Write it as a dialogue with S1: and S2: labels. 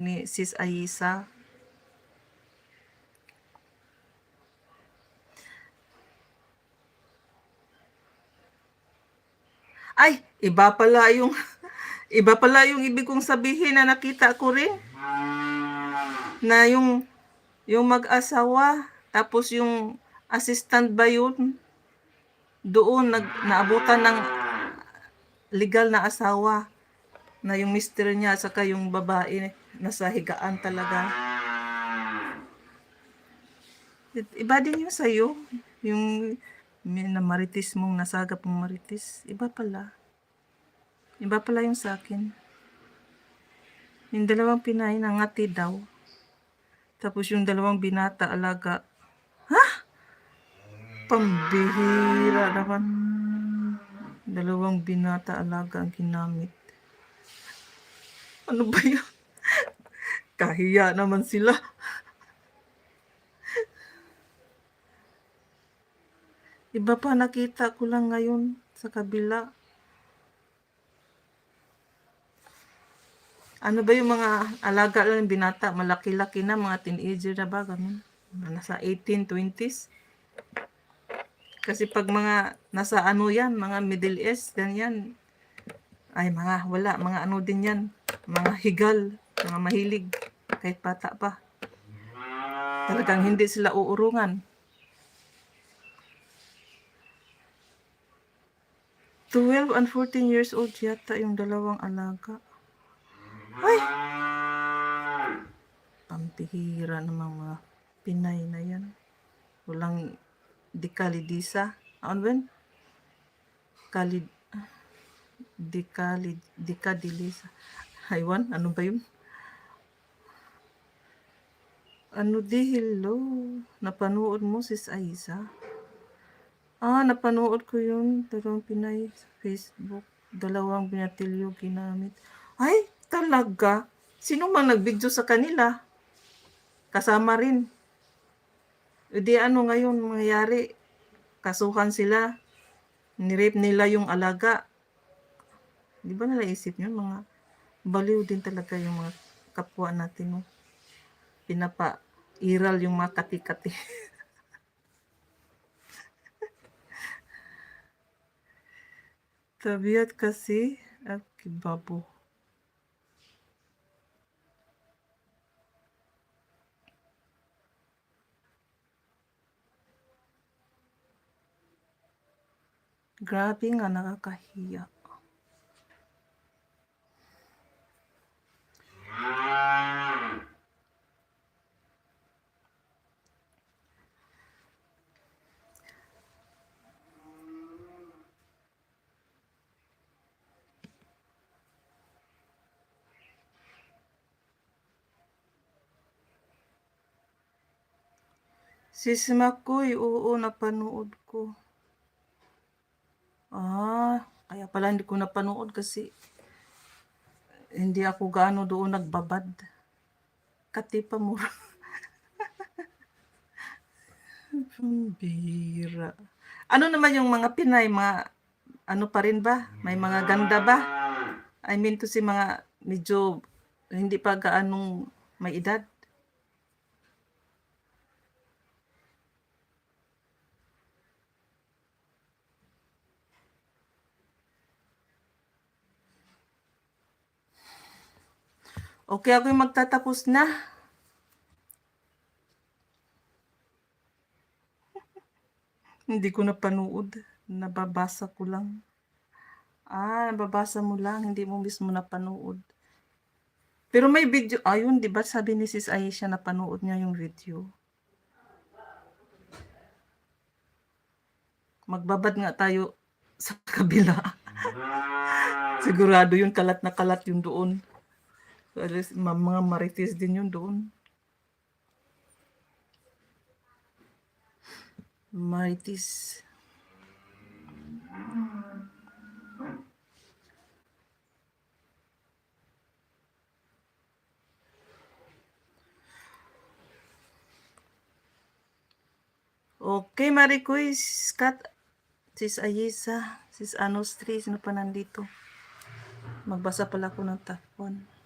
S1: ni Sis Aisa. Ay, iba pala yung iba pala yung ibig kong sabihin na nakita ko rin. Na yung mag-asawa, tapos yung assistant ba yun? Doon naabutan ng legal na asawa na yung mister niya saka yung babae nasa higaan talaga. Iba din yung sa'yo. Yung na marites mong nasagap mong marites. Iba pala. Iba pala yung sa akin. Yung dalawang Pinay nangati daw. Tapos yung dalawang binata alaga. Ha? Pambihira naman. Dalawang binata alaga ang ginamit. Ano ba yan? Kahiya naman sila. Iba pa nakita ko lang ngayon sa kabila. Ano ba yung mga alaga lang binata? Malaki-laki na, mga teenager na ba? Ganun. Nasa 18, 20s. Kasi pag mga nasa ano yan, mga Middle East, ganyan. Ay mga ano din yan. Mga higal, mga mahilig. Kahit bata pa. Talagang hindi sila uurungan. 12 and 14 years old yata yung dalawang alaga. Ay! Pampihira namang mga Pinay na yan. Walang dekalidisa. Ano ba yun? Dekadilisa. Haywan? Ano ba yun? Ano di, hello? Napanood mo, Sis Aisa? Napanood ko yun. Dalawang Pinay sa Facebook. Dalawang binatilyo ginamit. Ay, talaga? Sino mang nag-video sa kanila? Kasama rin. E di ano ngayon mangyayari? Kasuhan sila. Nirape nila yung alaga. Di ba nalaisip yun? Mga baliw din talaga yung mga kapwa natin. No? Pinapa-iral yung mga kati-kati. Tabiat kasi at kibabo. Grabe nga, nakakahiya. Sis Makoy, oo, napanood ko. Kaya pala hindi ko napanood kasi hindi ako gaano doon nagbabad. Katipa mo. Bira. Ano naman yung mga Pinay, mga ano pa rin ba? May mga ganda ba? I mean to si mga medyo hindi pa gaanong may edad. Okay, ako yung magtatapos na. Hindi ko napanood. Nababasa ko lang. Nababasa mo lang. Hindi mo mismo napanood. Pero may video. Ayun, di ba sabi ni Sis Aisha napanood niya yung video. Magbabad nga tayo sa kabila. Sigurado yung kalat na kalat yung doon. Mga marites din yun doon. Marites. Okay, Maricoy, Kat, Sis Ayesa, Sis Anostri, sino pa nandito? Magbasa pala ako ng tapon.